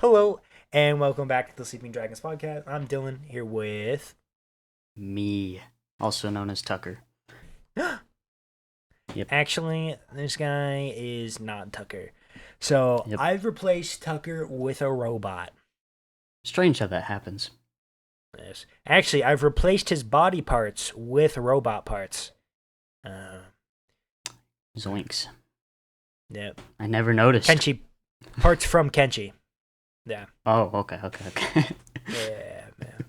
Hello, and welcome back to the Sleeping Dragons podcast. I'm Dylan here with. Me, also known as Tucker. Yep. Actually, this guy is not Tucker. So Yep. I've replaced Tucker with a robot. Strange how that happens. Yes. Actually, I've replaced his body parts with robot parts. Uh, Zoinks. yep. I never noticed. Kenshi. Parts from Kenshi. Yeah. Oh, okay. Yeah, man.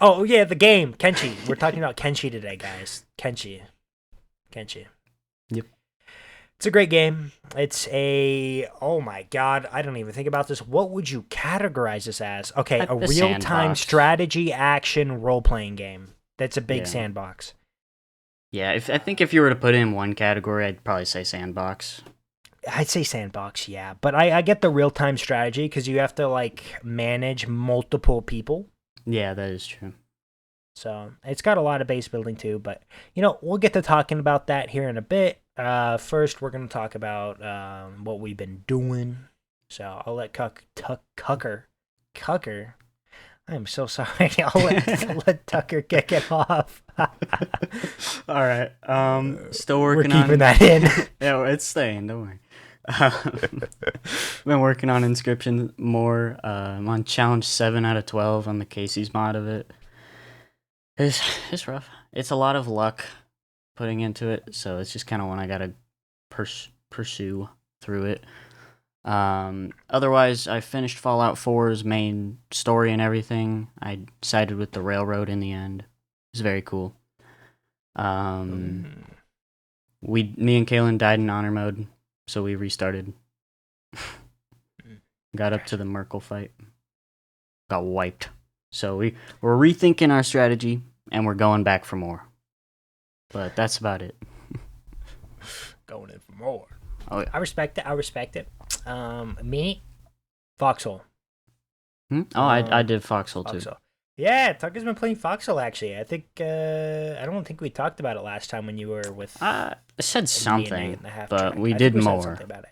Oh, yeah, the game. Kenshi. We're talking about Kenshi today, guys. Kenshi. Yep. It's a great game. It's oh my god, I don't even think about this. What would you categorize this as? Okay, a real-time sandbox. strategy action role-playing game. That's a big Yeah. sandbox. Yeah, I think if you were to put it in one category, I'd probably say sandbox. I'd say sandbox, yeah. But I get the real-time strategy because you have to, like, manage multiple people. Yeah, that is true. So it's got a lot of base building too. But, we'll get to talking about that here in a bit. First, we're going to talk about what we've been doing. So I'll let Cucker. I'm so sorry. I'll let Tucker kick it off. All right. Still We're working on. keeping that in. Yeah, it's staying. Don't worry. Been working on Inscription more. I'm on challenge 7 out of 12 on the Casey's mod of it. It's rough. It's a lot of luck putting into it, so it's just kind of one I gotta pursue through it. Otherwise, I finished Fallout 4's main story and everything. I sided with the railroad in the end. It was very cool. Me and Kalen died in honor mode, so we restarted. Got up to the Merkel fight. Got wiped. So we're rethinking our strategy, and we're going back for more. But that's about it. Going in for more. Oh yeah. I respect it. Me, Foxhole. Oh, I did Foxhole too. Foxhole. Yeah, Tucker's been playing Foxhole actually. I think I don't think we talked about it last time when you were with. I said me something, and the half but track. we I did think we said more. something about it.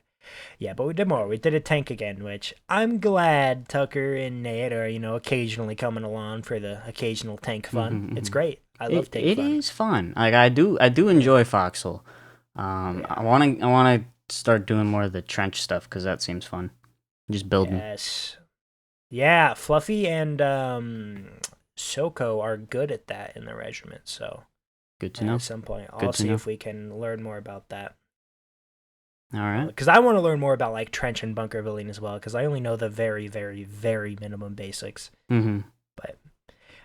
Yeah, but we did more. We did a tank again, which I'm glad Tucker and Nate are, occasionally coming along for the occasional tank fun. Mhm, It's mhm. great. I love tank It fun. is fun. Like I do enjoy Foxhole. Yeah. I wanna start doing more of the trench stuff because that seems fun. Just building. Yes. Yeah, Fluffy and Soko are good at that in the regiment, so Good to know. at some point Good I'll to see know. if we can learn more about that. All right. Because I want to learn more about like trench and bunker building as well, because I only know the very, very, very minimum basics. Mm-hmm. But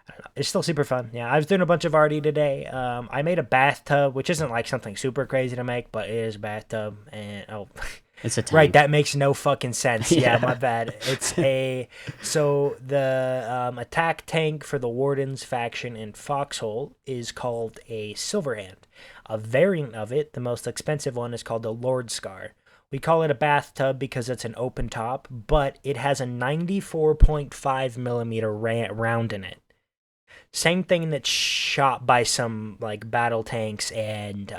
I don't know. It's still super fun. Yeah, I was doing a bunch of RD today. I made a bathtub, which isn't like something super crazy to make, but it is a bathtub. And It's a tank. right, that makes no fucking sense. Yeah, Yeah. my bad. So the attack tank for the Warden's faction in Foxhole is called a Silverhand. A variant of it, the most expensive one, is called a Lord Scar. We call it a bathtub because it's an open top, but it has a 94.5 millimeter round in it. Same thing that's shot by some like battle tanks, and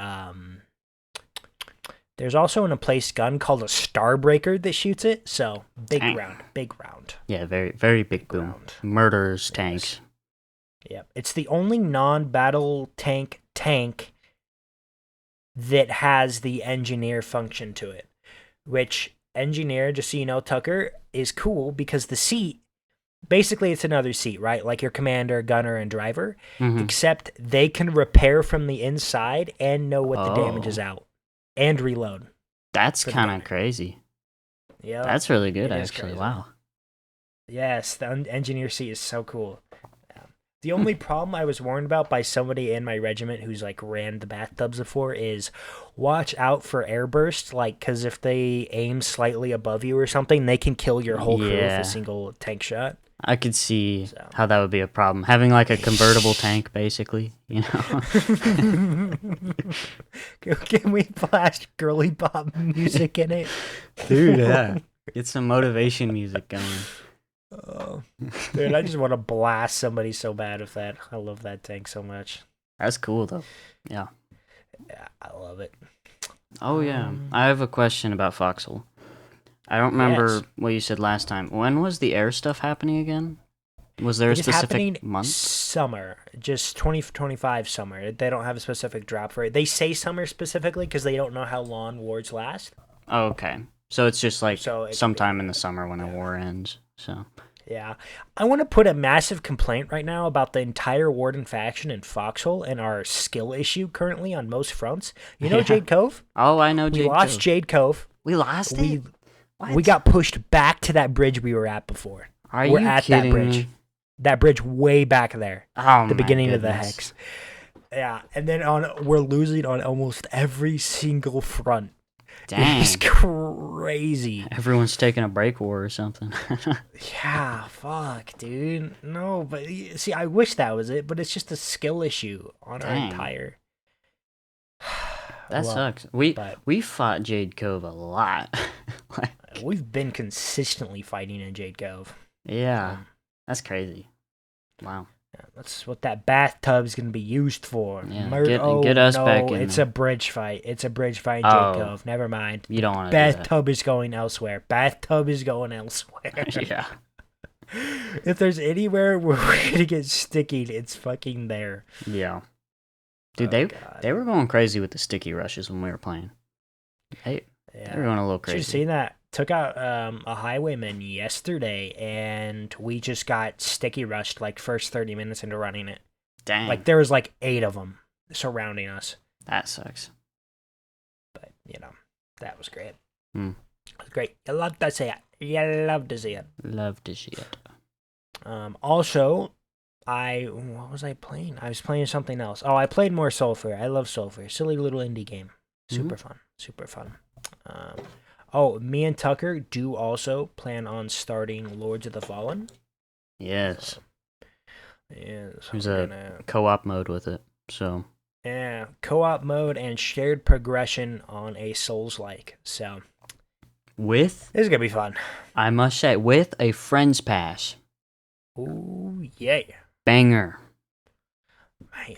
there's also an emplaced gun called a Starbreaker that shoots it. So big Dang. round. Yeah, very very big boom. Round. Murderers Yes. tanks. Yeah, it's the only non-battle tank that has the engineer function to it. Which engineer, just so you know, Tucker, is cool because the seat, basically it's another seat, right? Like your commander, gunner, and driver, Mm-hmm. except they can repair from the inside and know what the damage is out and reload. That's for the kind gunner. of crazy. Yeah, That's really good, It is actually. crazy. Wow. Yes, the engineer seat is so cool. The only problem I was warned about by somebody in my regiment who's like ran the bathtubs before is watch out for airburst, like because if they aim slightly above you or something, they can kill your whole crew with Yeah. a single tank shot. I could see So. how that would be a problem. Having like a convertible tank, basically, you know? Can we blast girly pop music in it? Dude, yeah. Get some motivation music going. Oh, dude, I just want to blast somebody so bad with that. I love that tank so much. That's cool, though. Yeah. Yeah, I love it. Oh, yeah. I have a question about Foxhole. I don't Yes. remember what you said last time. When was the air stuff happening again? Was there a It is specific happening month? summer, just 2025 summer. They don't have a specific drop for it. They say summer specifically because they don't know how long wars last. Oh, okay. So it's just like So it could be, sometime in the summer when a yeah. war ends. So Yeah. I want to put a massive complaint right now about the entire Warden faction in Foxhole and our skill issue currently on most fronts. You know yeah. Jade Cove? Oh, I know We Jade lost Cove. Jade Cove. We lost it. We we What? got pushed back to that bridge we were at before. Are We're you at that kidding bridge. me? That bridge way back there. Oh The my beginning of the goodness. hex. Yeah, and then we're losing on almost every single front. It is Dang. crazy. Everyone's taking a break war or something. Yeah, fuck, dude. No, but see, I wish that was it, but it's just a skill issue on our Dang. entire. That Well, sucks. We but we fought Jade Cove a lot. Like, we've been consistently fighting in Jade Cove. yeah. So, That's crazy. Wow. yeah, that's what that bathtub's gonna be used for. Yeah. Oh Get us back no, in it's there. a bridge fight. It's a bridge fight in Jade Oh, Cove. Never mind. you don't want to do that. Bathtub is going elsewhere. Bathtub is going elsewhere. Yeah. If there's anywhere where we're gonna get sticky, it's fucking there. Yeah. Dude, Oh, they God. they were going crazy with the sticky rushes when we were playing. They were going a little Should have crazy. seen that. Took out a highwayman yesterday, and we just got sticky rushed like first 30 minutes into running it. Dang. Like there was like 8 of them surrounding us. That sucks. But that was great. Hmm. It was great. You love to see it. You love to see it. Love to see it. Also, what was I playing? I was playing something else. Oh, I played more Sulfur. I love Sulfur. Silly little indie game. Super fun. Super fun. Me and Tucker do also plan on starting Lords of the Fallen. Yes. Yeah, so There's we're a gonna, co-op mode with it. So co-op mode and shared progression on a Souls-like. So with, this is gonna be fun. I must say, with a friend's pass. Ooh, yeah, Banger. man.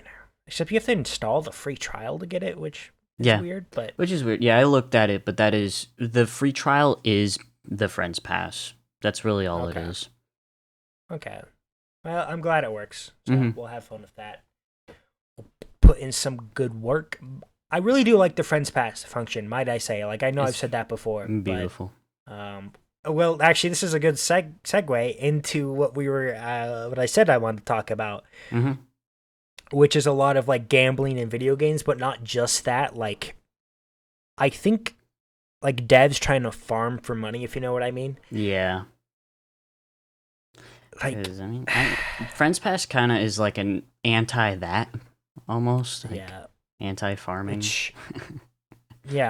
Except you have to install the free trial to get it, which is Yeah. weird. But Which is weird. Yeah, I looked at it, but that is the free trial is the friend's pass. That's really all it Okay. is. okay, well, I'm glad it works. So Mhm. we'll have fun with that. We'll put in some good work. I really do like the Friends Pass function, might I say. Like I know I've It's said that before, Beautiful. but well, actually, this is a good segue into what I said I wanted to talk about, hmm which is a lot of like gambling in video games, but not just that. Like, I think like devs trying to farm for money, if you know what I mean. Yeah. Like, It is. Friends Pass kind of is like an anti that almost. Like yeah, anti farming.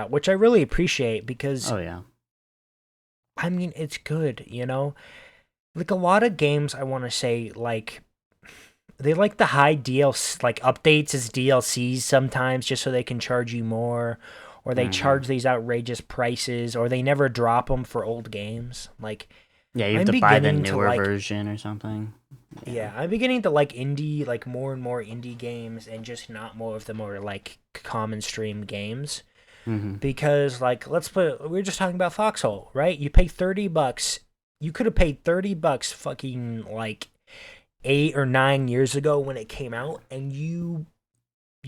which I really appreciate because Oh yeah. I mean it's good, Like a lot of games, I want to say like they like the high DLC, like updates as DLCs sometimes, just so they can charge you more, or they Mhm. charge these outrageous prices, or they never drop them for old games. Like, Yeah, you have I'm to buy the beginning to newer like, version or something. yeah, I'm beginning to like indie, like more and more indie games, and just not more of the more like common stream games. hmm Because like, we were just talking about Foxhole, right? You pay $30. You could have paid $30 fucking like 8 or 9 years ago when it came out, and you're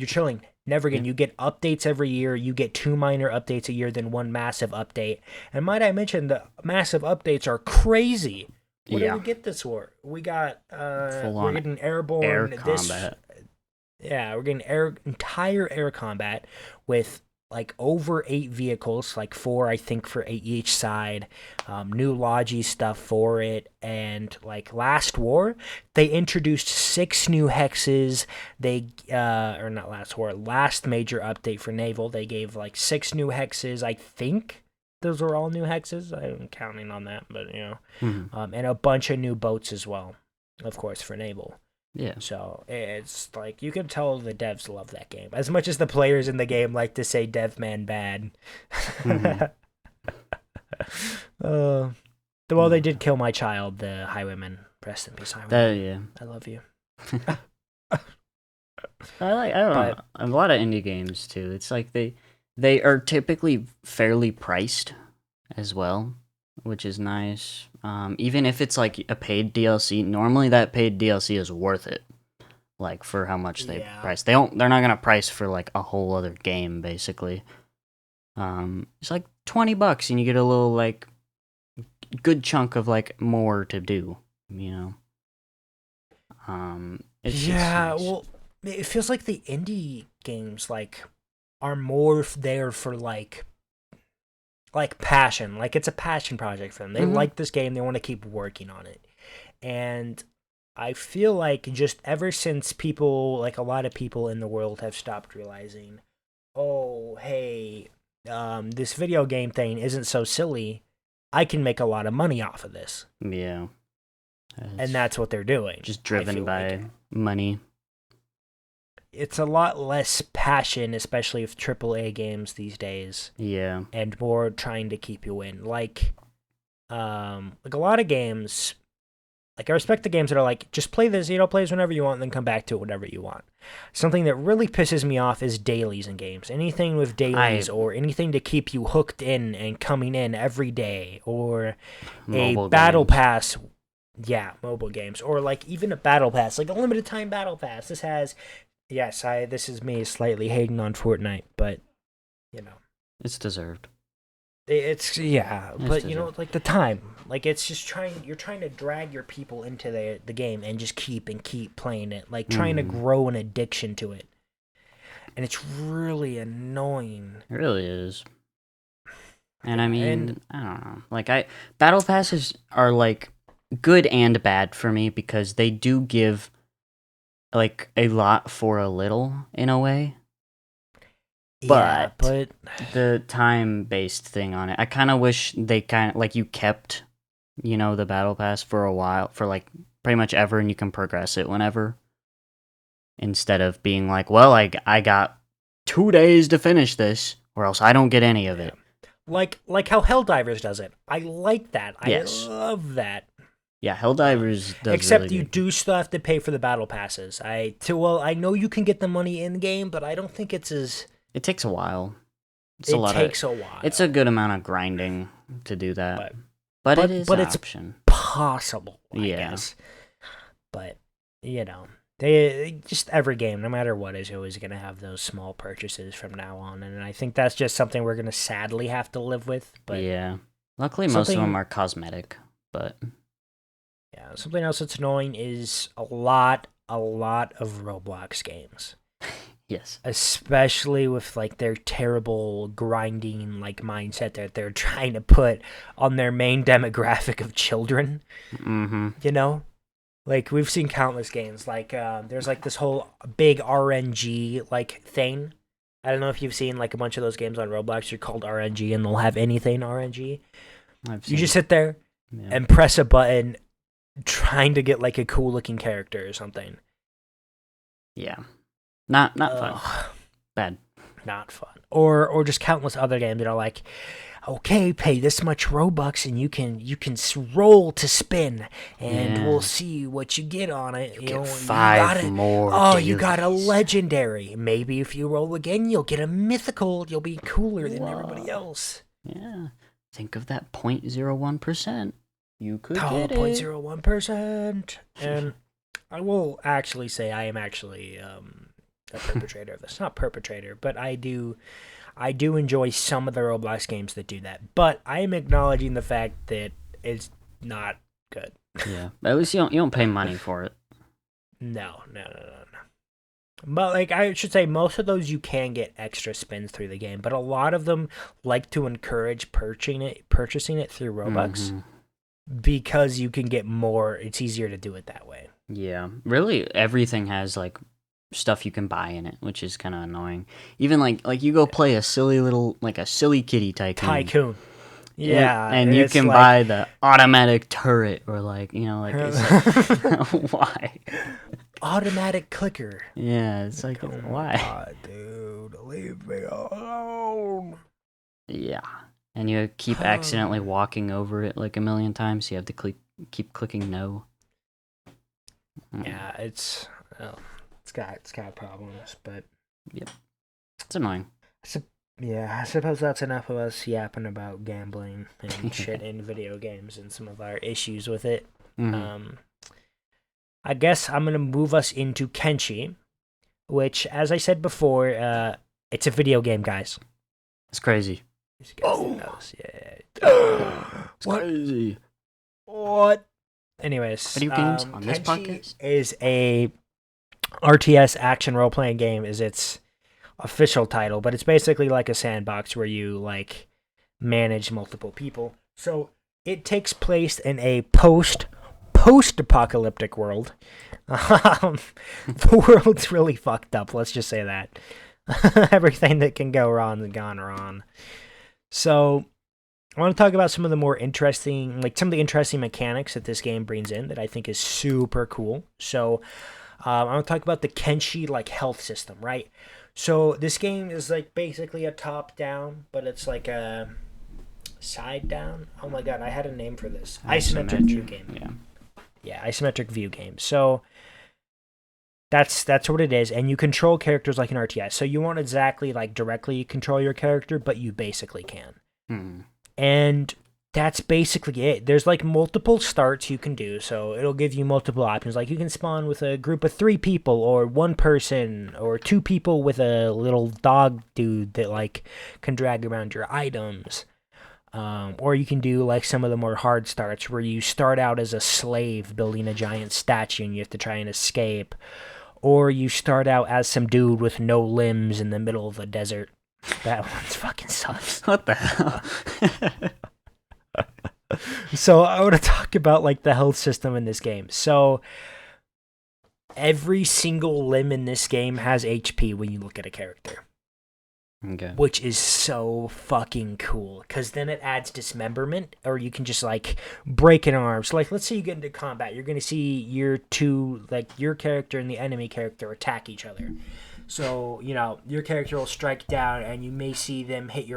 chilling. Never again. Yeah. You get updates every year. You get 2 minor updates a year, then one massive update. And might I mention the massive updates are crazy. What did Yeah. we get this for? We got Full we're on getting airborne air this combat. yeah, we're getting entire air combat with like over 8 vehicles, like 4 I think for each side. New Logi stuff for it, and like last war, they introduced 6 new hexes. They or not last war, last major update for naval. They gave like 6 new hexes. I think those were all new hexes. I'm counting on that, but hmm and a bunch of new boats as well, of course, for naval. Yeah. So it's like you can tell the devs love that game as much as the players in the game like to say "dev man bad." Mhm. Well, they did kill my child, the highwayman. Rest in peace, highwayman. That yeah. I love you. I don't know. But A lot of indie games too. It's like they are typically fairly priced as well. which is nice. Even if it's like a paid DLC, normally that paid DLC is worth it. Like for how much they Yeah. price. They're not gonna price for like a whole other game basically. It's like $20 and you get a little like good chunk of like more to do, you know. It's Yeah, nice. well, it feels like the indie games like are more there for like passion. Like it's a passion project for them. They Mm-hmm. like this game, they want to keep working on it. And I feel like just ever since people, like a lot of people in the world have stopped realizing, oh, hey, this video game thing isn't so silly. I can make a lot of money off of this. Yeah, And it's that's what they're doing. just I driven feel like by money. it's a lot less passion, especially with AAA games these days, Yeah. and more trying to keep you in. Like a lot of games, like I respect the games that are like, just play this, play this whenever you want, and then come back to it whenever you want. Something that really pisses me off is dailies in games. Anything with I dailies or anything to keep you hooked in and coming in every day, or a mobile battle games. pass. Yeah, mobile games, or like even a battle pass, like a limited time battle pass. This has, yes, this is me slightly hating on Fortnite, but you know, It's deserved. it's yeah, It's but deserved. like the time, like it's just you're trying to drag your people into the game and just keep playing it, like trying to Mm-hmm. grow an addiction to it, and it's really annoying. It really is. And I Yeah, and mean, I don't know. Like battle passes are like good and bad for me because they do give like a lot for a little in a way. yeah, But but the time based thing on it, I kind of wish they kind of like you kept, the battle pass for a while, for like pretty much ever, and you can progress it whenever, instead of being like, well, I got 2 days to finish this, or else I don't get any of yeah, it. like how Helldivers does it. I like that. I Yes. love that. Yeah, Um, Helldivers does really except you good. do still have to pay for the battle passes. I know you can get the money in game, but I don't think it's as It takes a while. It's a it lot of. takes a It's a while. good amount of grinding to do that, But but it but is an it's option. possible, I Yeah. guess. But they just every game, no matter what, is always going to have those small purchases from now on, and I think that's just something we're going to sadly have to live with. But Yeah. Luckily, most of them something, are cosmetic, but yeah, something else that's annoying is a lot of Roblox games, yes. especially with like their terrible grinding like mindset that they're trying to put on their main demographic of children. Mm-hmm. You know, like we've seen countless games. Like there's like this whole big RNG like thing. I don't know if you've seen like a bunch of those games on Roblox. They're called RNG, and they'll have anything RNG. I've You seen. just sit there Yeah. and press a button, trying to get like a cool looking character or something. Yeah. Not fun. Ugh, Bad. not fun. Or just countless other games that are like, okay, pay this much Robux and you can roll to spin, and we'll Yeah. see what you get on it. You You get know, you 5 got it. more Oh, you got a dailies. legendary. Maybe if you roll again, you'll get a mythical. You'll be cooler than everybody Whoa. else. Yeah. Think of that 0.01%. You could Oh, get it. 0.01%. And I will actually say I am actually a perpetrator of this. Not perpetrator, but I do enjoy some of the Roblox games that do that. But I am acknowledging the fact that it's not good. Yeah. At least you don't pay money for it. No, no, no, no, no. But like I should say, most of those you can get extra spins through the game, but a lot of them like to encourage purchasing it through Robux Mm-hmm. because you can get more. It's easier to do it that way. Yeah. Really, everything has like stuff you can buy in it, which is kind of annoying. Even like you go play a silly kitty tycoon. Tycoon. Yeah, And you it's can like buy the automatic turret or like it's like why? automatic clicker. Yeah, it's like Oh my why? god, dude, leave me alone. Yeah. And you keep accidentally walking over it like a million times, so you have to keep clicking no. Yeah, oh, it's got problems, but Yep. It's annoying. Yeah, I suppose that's enough of us yapping about gambling and shit in video games and some of our issues with it. Hmm. Um, I guess I'm gonna move us into Kenshi, which, as I said before, it's a video game, guys. It's crazy. You guys didn't know Oh, this. Yeah. it's What? crazy. What? Anyways, Video games on this Kenshi podcast? is a RTS action role playing game. Is its official title, but it's basically like a sandbox where you like manage multiple people. So it takes place in a post apocalyptic world. The world's really fucked up. Let's just say that. Everything that can go wrong has gone wrong. So I want to talk about some of the more interesting, like some of the interesting mechanics that this game brings in that I think is super cool. So I want to talk about the Kenshi like health system, right? So this game is like basically a top down, but it's like a side down. Oh my god, I had a name for this. Isometric view Isometric. game. Yeah. Yeah, isometric view game. So that's what it is, and you control characters like an RTS. So you won't exactly like directly control your character, but you basically can. Hmm. And that's basically it. There's like multiple starts you can do, so it'll give you multiple options. Like you can spawn with a group of 3 people, or 1 person, or 2 people with a little dog dude that like can drag around your items. Or you can do like some of the more hard starts where you start out as a slave building a giant statue and you have to try and escape. Or you start out as some dude with no limbs in the middle of the desert. That one's fucking sucks. What the hell? So I want to talk about like the health system in this game. So every single limb in this game has HP when you look at a character, Okay. which is so fucking cool. Because then it adds dismemberment, or you can just like break an arm. So like, let's say you get into combat, you're gonna see your two, like your character and the enemy character attack each other. So your character will strike down, and you may see them hit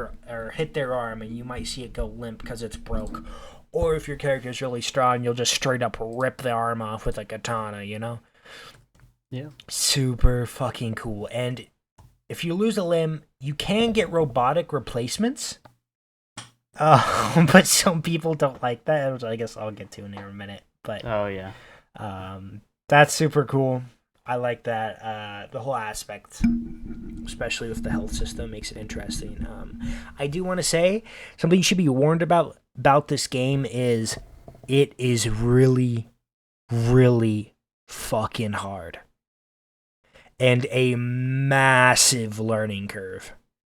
their arm, and you might see it go limp because it's broke. Or if your character is really strong, you'll just straight up rip the arm off with a katana. Yeah. Super fucking cool. And if you lose a limb, you can get robotic replacements. But some people don't like that, which I guess I'll get to in here in a minute. But Oh yeah. that's super cool. I like that. The whole aspect, especially with the health system, makes it interesting. I do want to say something you should be warned about this game is it is really, really fucking hard and a massive learning curve.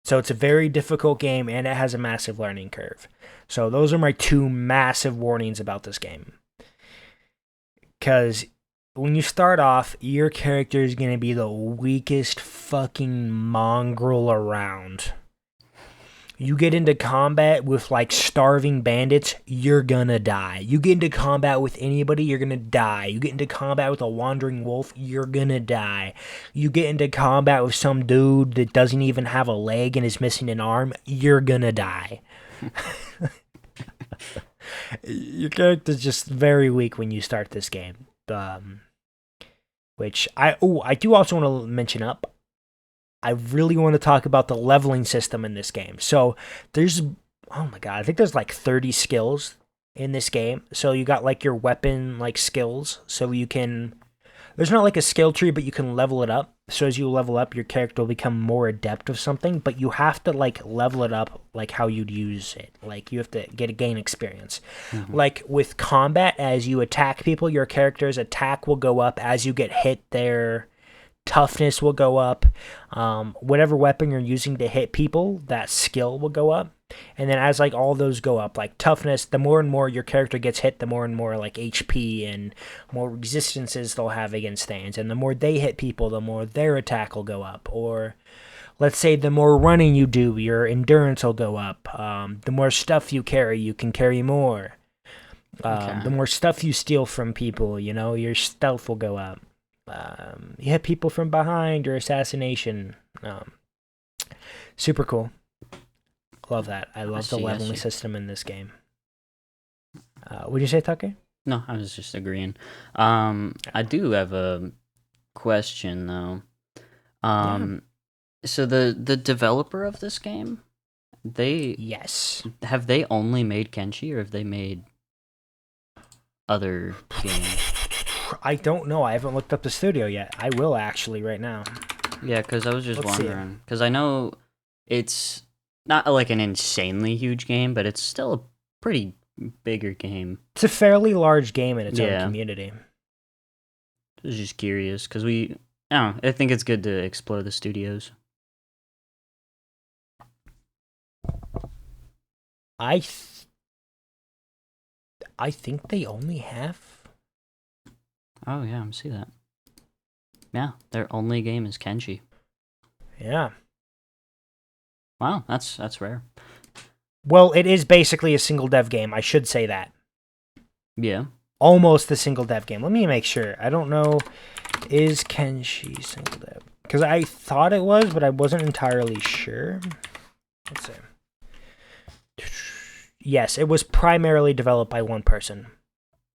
So it's a very difficult game and it has a massive learning curve. So those are my 2 massive warnings about this game. Because when you start off, your character is going to be the weakest fucking mongrel around. You get into combat with like starving bandits, you're gonna die. You get into combat with anybody, you're gonna die. You get into combat with a wandering wolf, you're gonna die. You get into combat with some dude that doesn't even have a leg and is missing an arm, you're gonna die. Your character's just very weak when you start this game. Which I do also want to mention up. I really want to talk about the leveling system in this game. So there's, oh my god, I think there's like 30 skills in this game. So you got like your weapon like skills. So you can, there's not like a skill tree, but you can level it up. So as you level up, your character will become more adept of something, but you have to like level it up like how you'd use it. Like you have to gain experience. Mm-hmm. Like with combat, as you attack people, your character's attack will go up as you get hit. Their toughness will go up. Whatever weapon you're using to hit people, that skill will go up. And then as like all those go up, like toughness, the more and more your character gets hit, the more and more like HP and more resistances they'll have against things. And the more they hit people, the more their attack will go up. Or let's say the more running you do, your endurance will go up. The more stuff you carry, you can carry more. Okay. The more stuff you steal from people, your stealth will go up. You hit people from behind, your assassination. Super cool. Love that. I love the leveling system in this game. Would you say, Tucker? No, I was just agreeing. I do have a question though. So the developer of this game, they Yes. have they only made Kenshi, or have they made other games? I don't know. I haven't looked up the studio yet. I will actually right now. Yeah, because I was just Let's see. wondering. Because I know it's not like an insanely huge game, but it's still a pretty bigger game. It's a fairly large game in its own Yeah. community. I was just curious because I don't know, I think it's good to explore the studios. I think they only have. Oh yeah, I see that. Yeah, their only game is Kenshi. Yeah. Wow, that's rare. Well, it is basically a single dev game. I should say that. Yeah. Almost a single dev game. Let me make sure. I don't know. Is Kenshi single dev? Because I thought it was, but I wasn't entirely sure. Let's see. Yes, it was primarily developed by one person.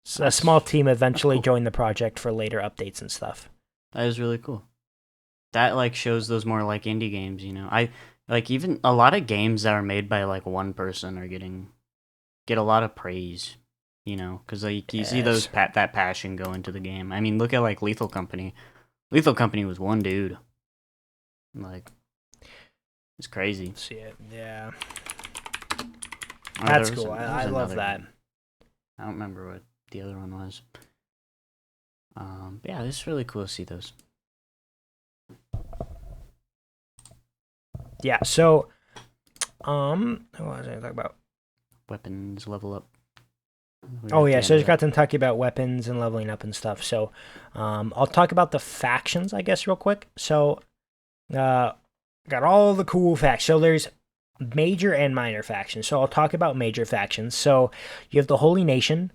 So a small team eventually cool. joined the project for later updates and stuff. That is really cool. That like shows those more like indie games, you know. I like even a lot of games that are made by like one person are get a lot of praise, you know, because like you see those that passion go into the game. I mean, look at like Lethal Company. Lethal Company was one dude. Like, it's crazy. Let's see it. Yeah. Oh, That's cool. I love that. I don't remember what the other one was. Yeah, it's really cool to see those. Yeah, so what was I talking about? Weapons level up. Oh yeah, so I just got to talk about weapons and leveling up and stuff. So I'll talk about the factions, I guess, real quick. So got all the cool facts. So there's major and minor factions. So I'll talk about major factions. So you have the Holy Nation,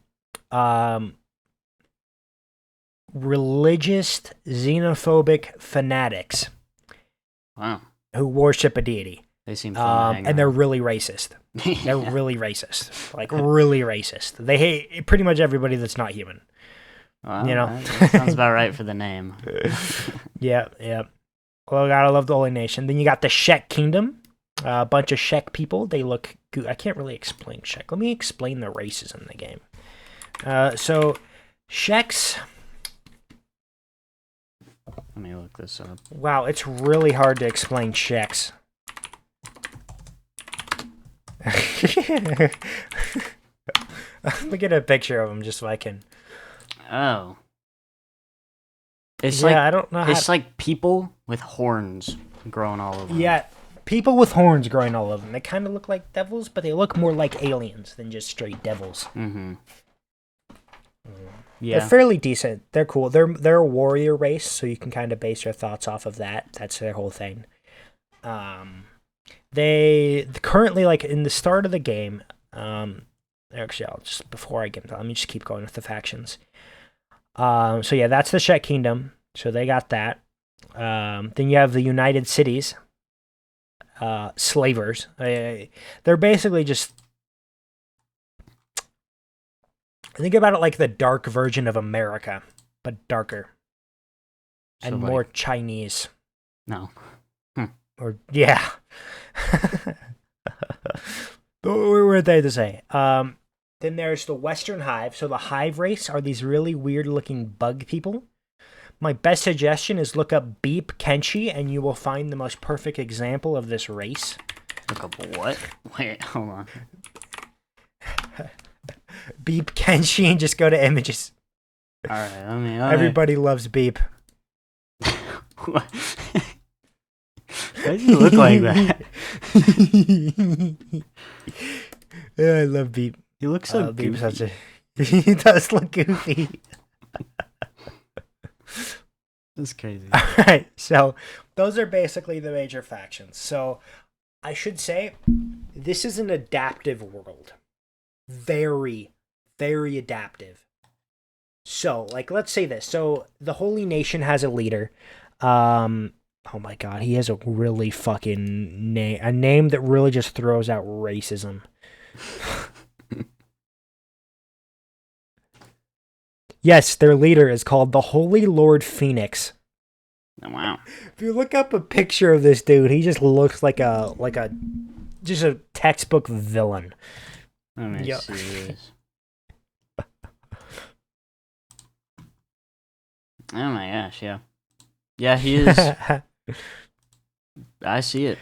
religious xenophobic fanatics. Wow. Who worship a deity. They seem fun and they're really racist. They're really racist. Like, really racist. They hate pretty much everybody that's not human. Well, you know? that sounds about right for the name. Yeah. Well, gotta love the Holy Nation. Then you got the Shek Kingdom. A bunch of Shek people. They look good. I can't really explain Shek. Let me explain the races in the game. So, Sheks... Let me look this up. Wow, it's really hard to explain Sheks. Let me get a picture of them just so I can. Oh. It's I don't know. It's like people with horns growing all over them. Yeah, people with horns growing all over them. They kind of look like devils, but they look more like aliens than just straight devils. Mm-hmm. Yeah. They're fairly decent. They're cool. They're a warrior race, so you can kind of base your thoughts off of that. That's their whole thing. They currently, like, in the start of the game, actually, before I get into, let me just keep going with the factions. So yeah, that's the Shek Kingdom. So they got that. Then you have the United Cities, slavers. They're basically just, think about it like the dark version of America, but darker and So, more like, Chinese. No. Or yeah. What were they to say? Then there's the Western Hive. So the Hive race are these really weird looking bug people. My best suggestion is look up Beep Kenshi, and you will find the most perfect example of this race. Look up what? Wait, hold on. Beep Kenshi and just go to images. All right, let me. Everybody loves Beep. What? Why does he look like that? Yeah, I love Beep. He looks so Beep's goofy. he does look goofy. That's crazy. All right, so those are basically the major factions. So I should say this is an adaptive world. Very, very adaptive. So, like, let's say this. So the Holy Nation has a leader. Oh my god, he has a really fucking name. A name that really just throws out racism. Yes, their leader is called the Holy Lord Phoenix. Wow. If you look up a picture of this dude, he just looks like a just a textbook villain. Let me Yep. see this. Oh my gosh, yeah. Yeah, he is. I see it.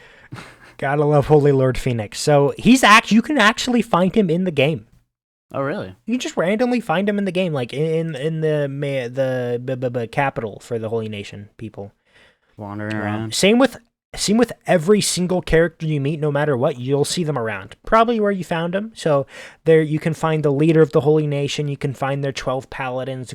Gotta love Holy Lord Phoenix. So you can actually find him in the game. Oh, really? You just randomly find him in the game, like in the capital for the Holy Nation people. Wandering around. Same with every single character you meet, no matter what, you'll see them around. Probably where you found them. So there you can find the leader of the Holy Nation. You can find their 12 paladins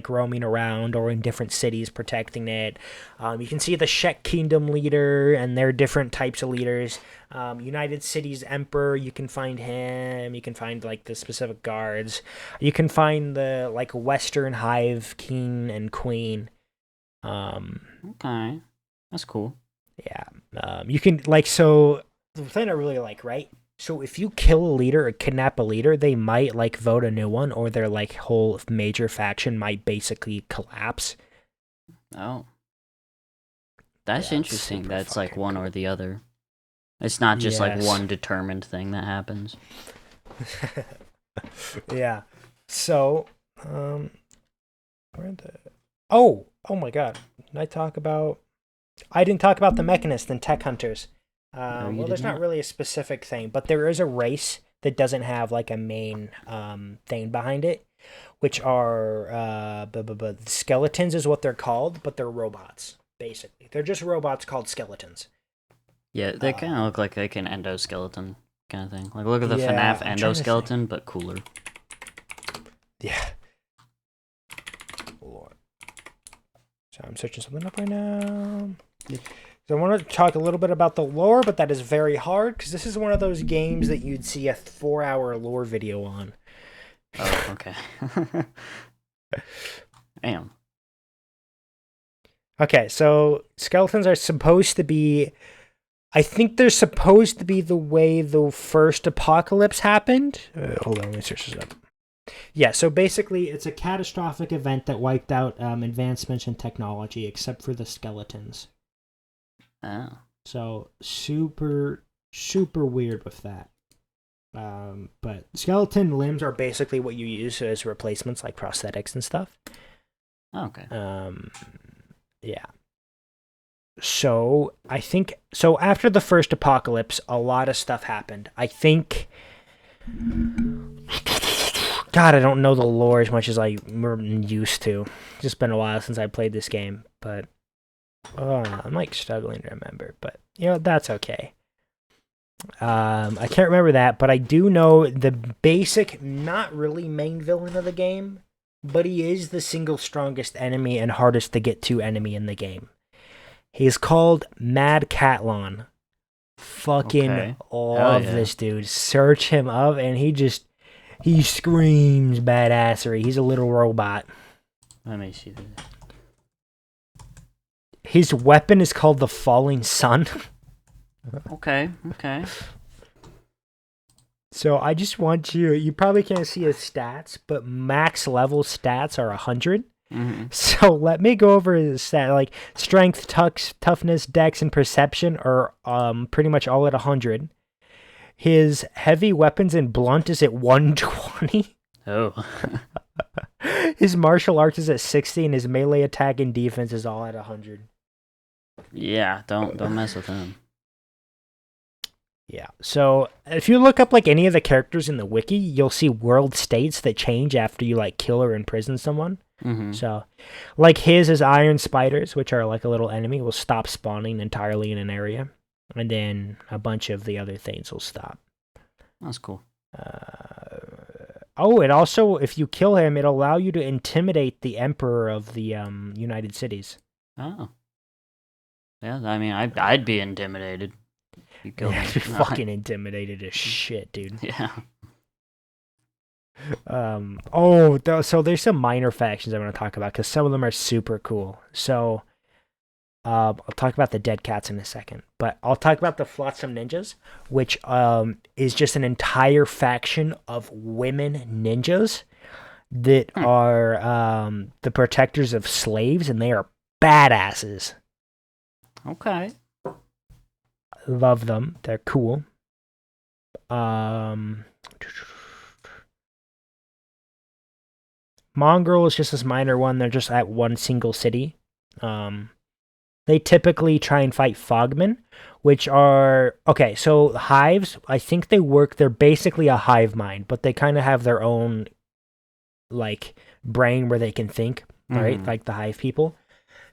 roaming around or in different cities protecting it. You can see the Shek Kingdom leader and their different types of leaders. United Cities Emperor, you can find him. You can find like the specific guards. You can find the like Western Hive King and Queen. Okay. That's cool. Yeah. You can so the thing I really like, right? So if you kill a leader or kidnap a leader, they might like vote a new one, or their like whole major faction might basically collapse. Oh. That's Yeah, it's interesting. super That's like fucking one cool. or the other. It's not just like Yes. one determined thing that happens. Yeah. So, where the oh my god. Did I talk about I didn't talk about the Mechanist and Tech Hunters. No, you Well, did there's not not. really a specific thing, but there is a race that doesn't have like a main thing behind it, which are skeletons is what they're called, but they're robots basically. They're just robots called skeletons. Yeah, they kind of Um, look like an endoskeleton kind of thing. Like, look at the yeah, FNAF I'm trying to think. endoskeleton, but cooler. Yeah. Lord. So I'm searching something up right now. Yep. So I want to talk a little bit about the lore, but that is very hard because this is one of those games that you'd see a 4-hour lore video on. Oh, okay. Damn. Okay, so skeletons are supposed to be. I think they're supposed to be the way the first apocalypse happened. Hold on, let me search this up. Yeah, so basically, it's a catastrophic event that wiped out advancements in technology, except for the skeletons. Oh. So super, super weird with that. But skeleton limbs are basically what you use as replacements, like prosthetics and stuff. Okay. Yeah. So I think after the first apocalypse, a lot of stuff happened. I think. God, I don't know the lore as much as I'm used to. It's just been a while since I played this game, but I'm like struggling to remember. But that's okay. I can't remember that, but I do know the basic, not really main villain of the game, but he is the single strongest enemy and hardest to get to enemy in the game. He's called Mad Catlon. Fucking Okay. love yeah. this dude. Search him up, and he screams badassery. He's a little robot. Let me see this. His weapon is called the Falling Sun. Okay. So I just want you probably can't see his stats, but max level stats are 100. Mm-hmm. So let me go over his stat. Like strength, toughness, dex, and perception are pretty much all at 100. His heavy weapons and blunt is at 120. Oh. His martial arts is at 60, and his melee attack and defense is all at 100. Yeah, don't mess with him. Yeah. So if you look up like any of the characters in the wiki, you'll see world states that change after you like kill or imprison someone. Mm-hmm. So, like his is iron spiders, which are like a little enemy, will stop spawning entirely in an area, and then a bunch of the other things will stop. That's cool. And also, if you kill him, it'll allow you to intimidate the emperor of the United Cities. Oh. Yeah, I mean, I'd be intimidated. You killed Yeah, him. you're fucking intimidated as shit, dude. Yeah. So there's some minor factions I want to talk about because some of them are super cool. So, I'll talk about the Dead Cats in a second, but I'll talk about the Flotsam Ninjas, which is just an entire faction of women ninjas that are the protectors of slaves, and they are badasses. Okay. Love them. They're cool. Um, Mongrel is just this minor one. They're just at one single city. Um, they typically try and fight Fogmen, which are okay. So hives, I think they work. They're basically a hive mind, but they kind of have their own like brain where they can think, right? Like the hive people.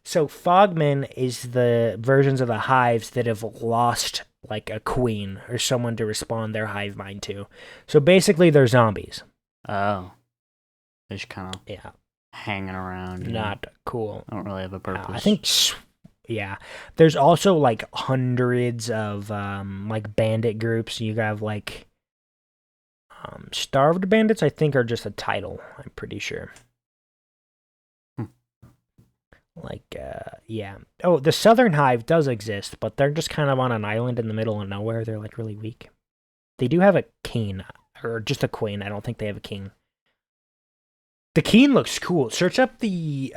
So Fogmen is the versions of the hives that have lost like a queen or someone to respond their hive mind to. So basically, they're zombies. Oh. They're just kind of Yeah, hanging around. not cool. Don't really have a purpose. I think, yeah. There's also like hundreds of like bandit groups. You have like starved bandits. I think are just a title. I'm pretty sure. Like, yeah. Oh, the Southern Hive does exist, but they're just kind of on an island in the middle of nowhere. They're like really weak. They do have a king, or just a queen. I don't think they have a king. The king looks cool. Search up the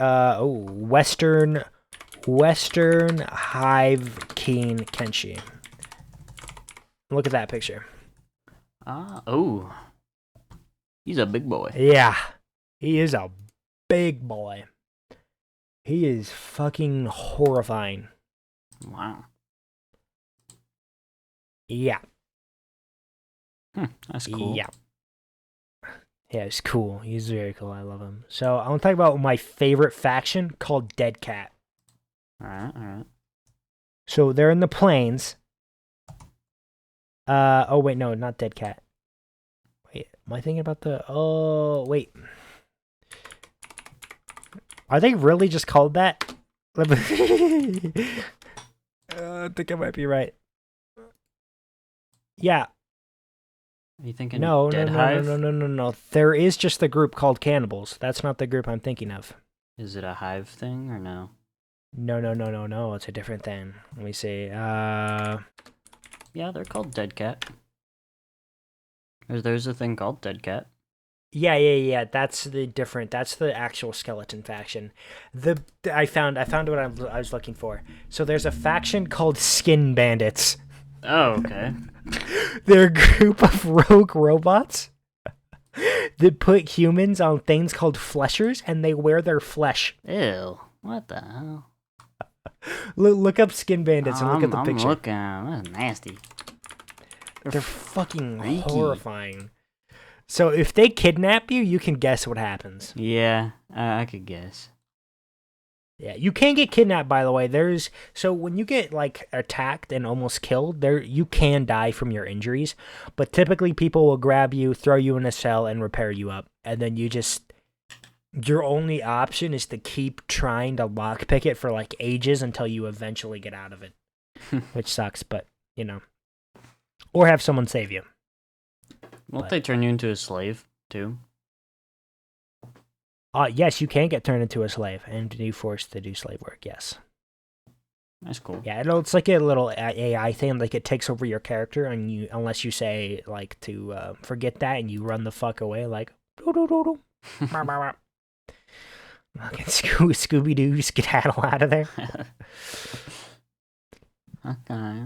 Western Hive King Kenshi. Look at that picture. Oh. He's a big boy. Yeah, he is a big boy. He is fucking horrifying. Wow. Yeah. That's cool. Yeah. Yeah, he's cool. He's very cool. I love him. So I want to talk about my favorite faction called Dead Cat. Alright. So they're in the plains. Oh wait, no, not Dead Cat. Wait, am I thinking about the? Oh wait, are they really just called that? I think I might be right. Yeah. Are you thinking No. Hive? There is just the group called Cannibals. That's not the group I'm thinking of. Is it a hive thing or no? No. It's a different thing. Let me see. Yeah, they're called Dead Cat. There's a thing called Dead Cat. Yeah. That's the actual skeleton faction. I found what I was looking for. So there's a faction called Skin Bandits. Oh, okay. They're a group of rogue robots that put humans on things called fleshers, and they wear their flesh. Ew. What the hell? Look up Skin Bandits and look at the I'm picture. looking. That's nasty. They're fucking freaky. horrifying. So if they kidnap you, you can guess what happens. Yeah, I could guess. Yeah, you can get kidnapped, by the way. So when you get like attacked and almost killed, you can die from your injuries, but typically people will grab you, throw you in a cell, and repair you up, and then your only option is to keep trying to lockpick it for like ages until you eventually get out of it, which sucks, but or have someone save you. Won't they turn you into a slave too? Yes, you can get turned into a slave and be forced to do slave work. Yes. That's cool. Yeah, it's like a little AI thing. Like it takes over your character, and unless you say like to forget that, and you run the fuck away, like Fucking Scooby Doo skedaddle out of there. Okay.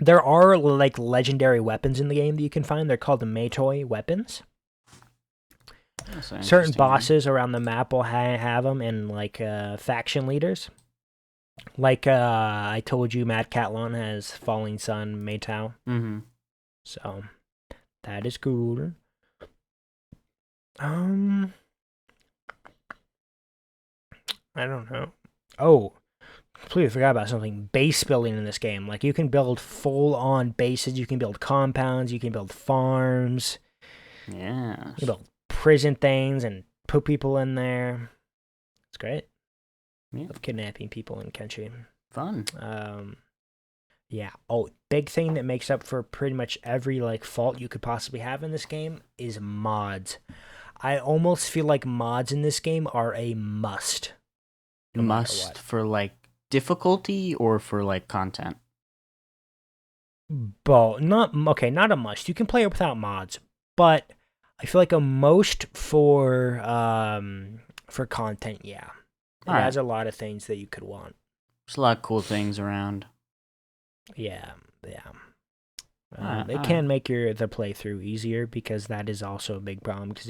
There are like legendary weapons in the game that you can find. They're called the Matoi weapons. Certain bosses around the map will have them, and like faction leaders. Like I told you, Mad Catlon has Falling Sun Maytao. Mm-hmm. So that is cool. I don't know. Oh, completely forgot about something. Base building in this game. Like you can build full-on bases. You can build compounds. You can build farms. Yeah. You can build prison things and put people in there. It's great. Yeah. Of kidnapping people in Kenshi. Fun. Yeah. Oh, big thing that makes up for pretty much every like fault you could possibly have in this game is mods. I almost feel like mods in this game are a must. Must for like difficulty or for like content? Not a must. You can play it without mods, but I feel like a most for For content, yeah. It All right. has a lot of things that you could want. There's a lot of cool things around. Yeah, yeah. All right. It All right. can make the playthrough easier because that is also a big problem because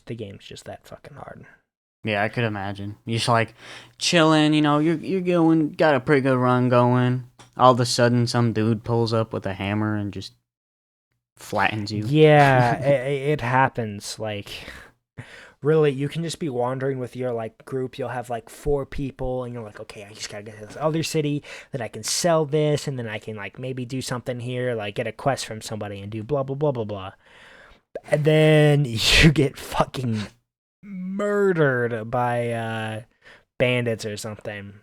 the game's just that fucking hard. Yeah, I could imagine. You're just like chilling, you know, you're going, got a pretty good run going. All of a sudden, some dude pulls up with a hammer and just flattens you. Yeah, it happens. Like, really, you can just be wandering with your like group. You'll have like 4 people, and you're like, okay, I just gotta get to this other city. Then I can sell this, and then I can like maybe do something here, like get a quest from somebody and do blah blah blah blah blah. And then you get fucking murdered by bandits or something.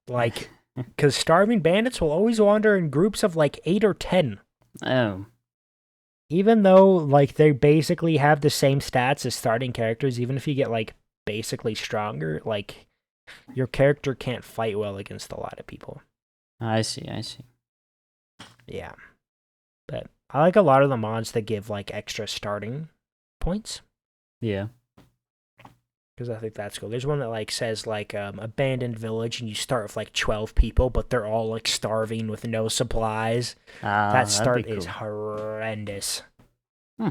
Like, because starving bandits will always wander in groups of like 8 or 10. Oh, Even though like they basically have the same stats as starting characters, even if you get like basically stronger, like your character can't fight well against a lot of people. I see. I see. Yeah. But I like a lot of the mods that give like extra starting points. Yeah. Because I think that's cool. There's one that like says like abandoned village, and you start with like 12 people, but they're all like starving with no supplies. That That'd start be cool. is horrendous. Hmm.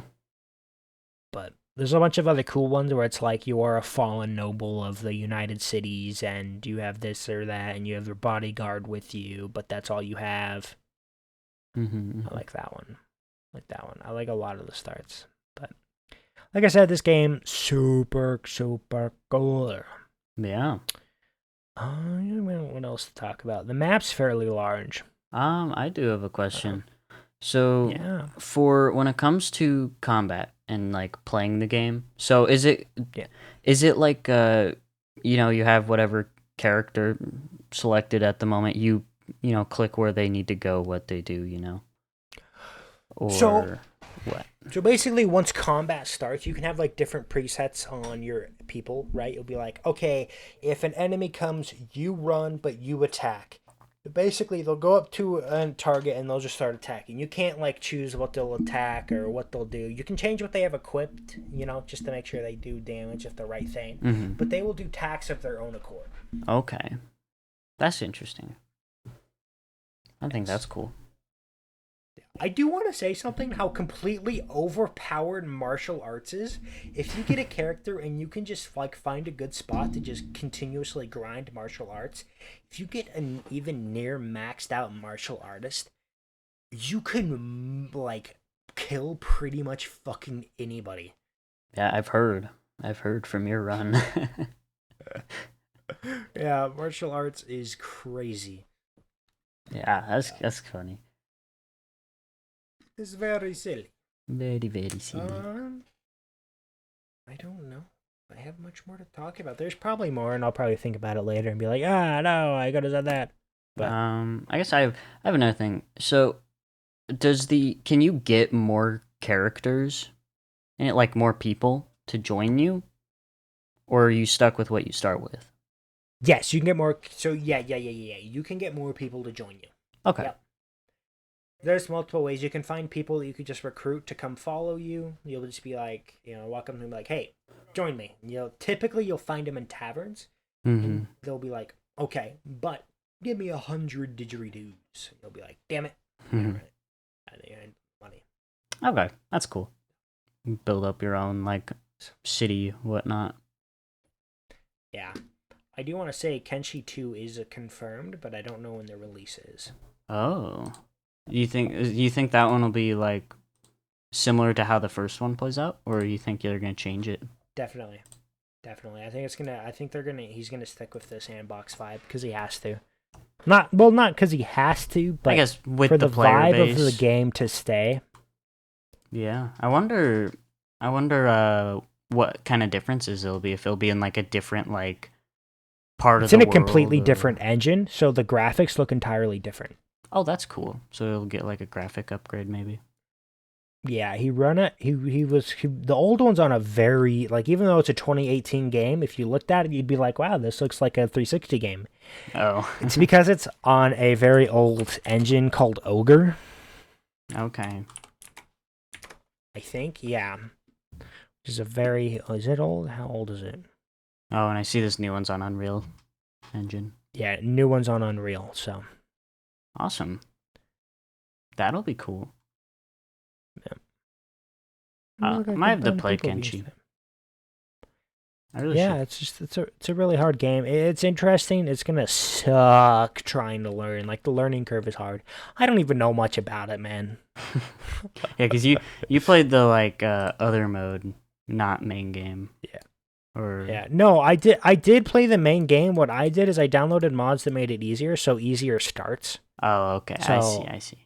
But there's a bunch of other cool ones where it's like you are a fallen noble of the United Cities, and you have this or that, and you have your bodyguard with you, but that's all you have. Mm-hmm. I like that one. I like a lot of the starts. But like I said, this game super cool. Yeah. What else to talk about? The map's fairly large. I do have a question. So, Yeah. for when it comes to combat and like playing the game, so Yeah. is it like you know, you have whatever character selected at the moment, you know, click where they need to go, what they do, you know? So Or what? So basically, once combat starts, you can have like different presets on your people, right? You'll be like, okay, if an enemy comes, you run, but you attack. Basically, they'll go up to a target and they'll just start attacking. You can't like choose what they'll attack or what they'll do. You can change what they have equipped, just to make sure they do damage if the right thing. Mm-hmm. But they will do attacks of their own accord. Okay. That's interesting. I think that's cool. I do want to say something how completely overpowered martial arts is. If you get a character and you can just like find a good spot to just continuously grind martial arts, if you get an even near maxed out martial artist, you can like kill pretty much fucking anybody. Yeah, I've heard. I've heard from your run. Yeah, martial arts is crazy. Yeah, that's funny. It's very silly. Very, very silly. I don't know. I have much more to talk about. There's probably more, and I'll probably think about it later and be like, no, I could have said that. But I guess I have another thing. So, can you get more characters and it like more people to join you, or are you stuck with what you start with? yes, you can get more. So yeah. You can get more people to join you. Okay. Yep. There's multiple ways you can find people that you could just recruit to come follow you. You'll just be like, walk up to them and be like, hey, join me. Typically you'll find them in taverns, Mm-hmm. and they'll be like, okay, but give me 100 didgeridoos. You'll be like, damn it. Mm-hmm. Right. And you earn money. Okay, that's cool. Build up your own like city, whatnot. Yeah. I do want to say Kenshi 2 is confirmed, but I don't know when the release is. Oh, you think that one will be like similar to how the first one plays out, or you think they're gonna change it? Definitely. I think he's gonna stick with the sandbox vibe because he has to. Not because he has to, but I guess with for the the player vibe base. of the game to stay. Yeah, I wonder what kind of differences it'll be, if it'll be in like a different like part It's of in the a world. completely Or... different engine, so the graphics look entirely different. Oh, that's cool. So it'll get like a graphic upgrade maybe. Yeah, the old one's on a very, like, even though it's a 2018 game, if you looked at it, you'd be like, wow, this looks like a 360 game. Oh. It's because it's on a very old engine called Ogre, Okay. I think. Yeah. Which is is it old? How old is it? Oh, and I see this new one's on Unreal Engine. Yeah, new one's on Unreal. So Awesome. That'll be cool. I look, I might can have to find play people using Kenshi. it. I really Yeah, should. it's a really hard game. It's interesting. It's gonna suck trying to learn. Like the learning curve is hard. I don't even know much about it, man. Yeah, because you played the like other mode, not main game. Yeah. Or Yeah. No, I did play the main game. What I did is I downloaded mods that made it easier, so easier starts. oh, okay. I see. So I see.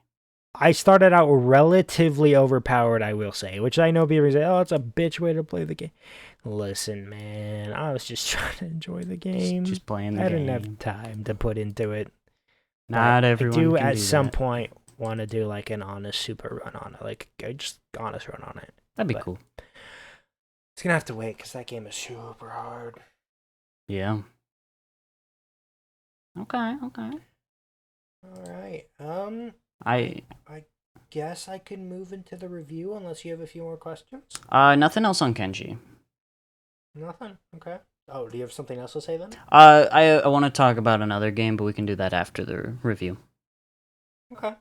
I started out relatively overpowered, I will say, which I know people say, "Oh, it's a bitch way to play the game." Listen, man, I was just trying to enjoy the game. Just playing the I didn't game. have time to put into it. Not But I everyone do can at do some that. point want to do like an honest super run on it, like just honest run on it. That'd be But cool. it's gonna have to wait because that game is super hard. Yeah. Okay. All right. I I guess I can move into the review unless you have a few more questions. nothing else on Kenshi. Nothing. Okay. Oh, do you have something else to say then? I want to talk about another game, but we can do that after the review. Okay.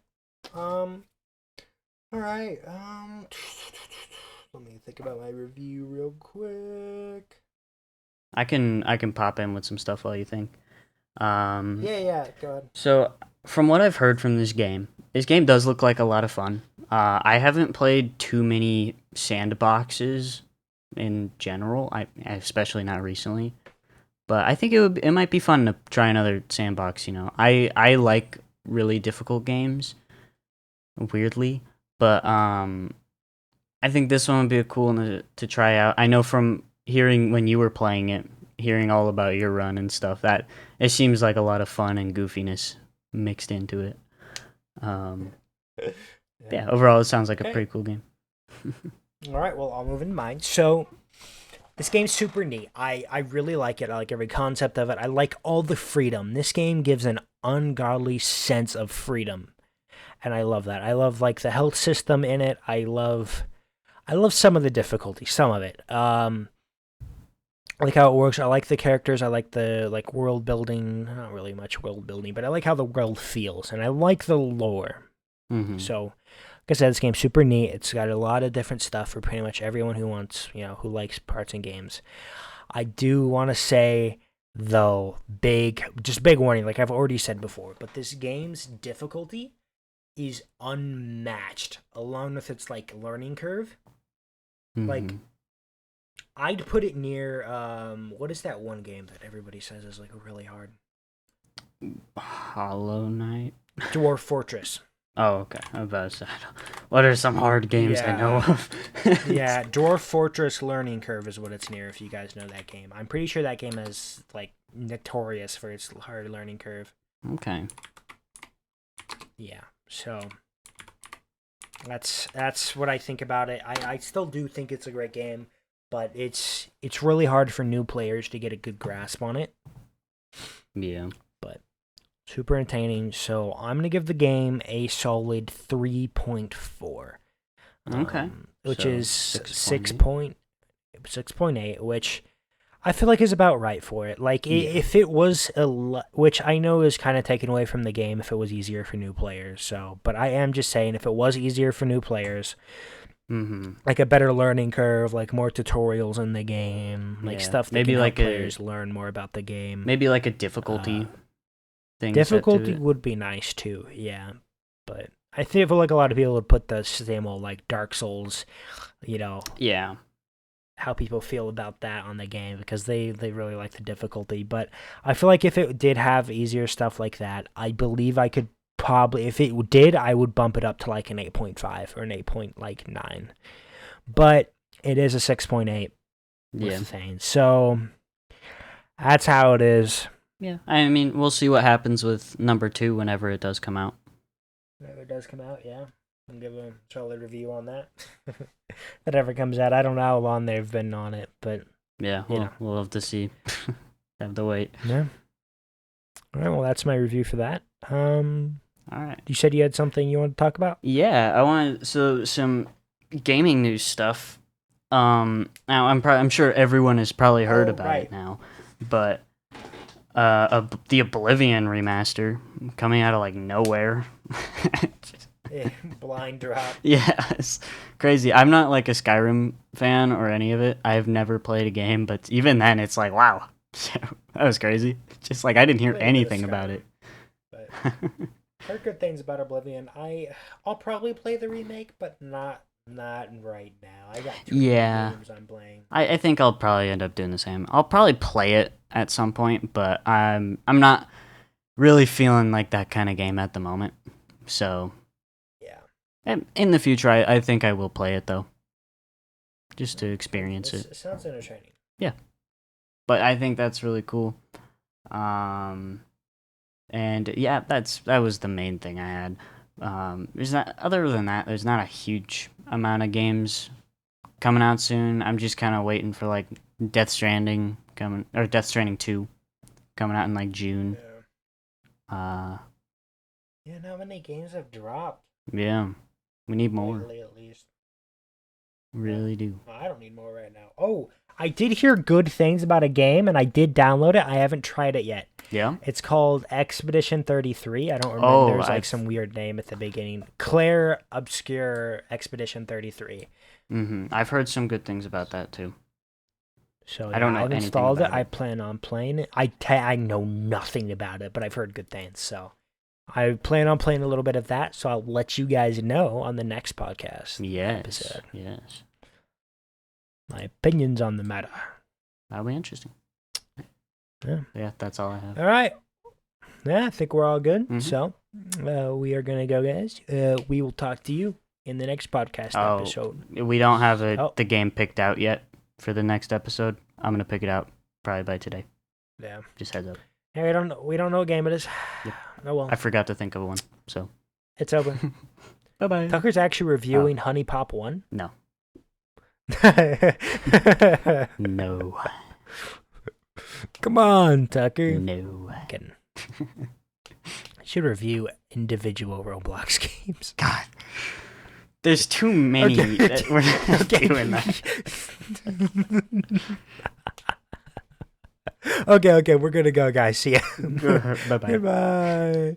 All right. Let me think about my review real quick. I can pop in with some stuff while you think. Yeah. Go ahead. So from what I've heard from this game does look like a lot of fun. I haven't played too many sandboxes in general. Especially not recently, but I think it might be fun to try another sandbox. You know, I like really difficult games, weirdly, but I think this one would be a cool one to try out. I know from hearing when you were playing it, hearing all about your run and stuff, that it seems like a lot of fun and goofiness mixed into it. Yeah, overall, it sounds like a pretty cool game. All right. Well, I'll move into mine. So this game's super neat. I really like it. I like every concept of it. I like all the freedom. This game gives an ungodly sense of freedom, and I love that. I love like the health system in it. I love some of the difficulty, some of it. I like how it works. I like the characters. I like the like world building. Not really much world building, but I like how the world feels, and I like the lore. Mm-hmm. So, like I said, this game's super neat. It's got a lot of different stuff for pretty much everyone who wants, who likes parts and games. I do want to say though, big warning, like I've already said before, but this game's difficulty is unmatched, along with its like learning curve. Mm-hmm. Like I'd put it near what is that one game that everybody says is like really hard? Hollow Knight. Dwarf Fortress. Oh, okay. I was about to say, what are some hard games I know of? Yeah, Dwarf Fortress Learning Curve is what it's near. If you guys know that game, I'm pretty sure that game is like notorious for its hard learning curve. Okay. Yeah, so that's what I think about it. I still do think it's a great game, but it's really hard for new players to get a good grasp on it. Yeah. But super entertaining. So I'm gonna give the game a solid 3.4. Okay. Which So, is 6.8. 6.8, which I feel like is about right for it. Like Yeah. if it was which I know is kind of taken away from the game if it was easier for new players. So, but I am just saying if it was easier for new players, Mm-hmm. like a better learning curve, like more tutorials in the game, like Yeah. stuff that Maybe can help like players learn more about the game. Maybe like a difficulty thing. Difficulty Set to it. would be nice too, yeah. But I feel like a lot of people would put the same old like Dark Souls, Yeah. how people feel about that on the game because they really like the difficulty. But I feel like if it did have easier stuff like that, I believe I could probably, if it did, I would bump it up to like an 8.5 or an 8.9. But it is a 6.8 with Yeah. the thing. So that's how it is. Yeah. I mean, we'll see what happens with number 2 whenever it does come out. Whenever it does come out, yeah. I'll give a solid review on that. Whatever comes out. I don't know how long they've been on it, but Yeah, we'll have to see. Have to wait. yeah. All right, well, that's my review for that. All right. You said you had something you wanted to talk about? Yeah, I want some gaming news stuff. Now I'm sure everyone has probably heard Oh, about right. it now, but the Oblivion remaster coming out of like nowhere. Blind drop. Yeah, it's crazy. I'm not like a Skyrim fan or any of it. I've never played a game, but even then, it's like, wow, that was crazy. Just like I didn't hear Played a bit of anything about Skyrim, it. but heard good things about Oblivion. I'll probably play the remake, but not right now. I got too many Yeah, games I'm playing. I think I'll probably end up doing the same. I'll probably play it at some point, but I'm not really feeling like that kind of game at the moment. So Yeah. in the future, I think I will play it though, just to experience it. Sounds entertaining. Yeah, but I think that's really cool. And yeah, that was the main thing I had. There's not other than that. There's not a huge amount of games coming out soon. I'm just kind of waiting for like Death Stranding coming or Death Stranding 2 coming out in like June. Yeah, not many games have dropped Yeah, we need more. lately, at least. Really do. I don't need more right now. Oh, I did hear good things about a game, and I did download it. I haven't tried it yet. Yeah. It's called Expedition 33. I don't remember. Oh, There's like some weird name at the beginning. Claire Obscure Expedition 33. I've heard some good things about that too. So I don't know I've anything installed it. about I it. plan on playing it. I know nothing about it, but I've heard good things. So I plan on playing a little bit of that. So I'll let you guys know on the next podcast episode. Yes. My opinions on the matter. That'll be interesting. Yeah, that's all I have. All right. Yeah, I think we're all good. Mhm. So we are going to go, guys. We will talk to you in the next podcast episode. We don't have the game picked out yet for the next episode. I'm going to pick it out probably by today. Yeah. Just heads up. Yeah, we don't know what game it is. Yep. Oh, well. I forgot to think of one, so. It's open. Bye-bye. Tucker's actually reviewing Honey Pop 1. No. No. Come on, Tucker. No. Kidding. I should review individual Roblox games. God. There's too many that we're not doing that. Okay, we're gonna go, guys. See ya. Bye-bye. Goodbye.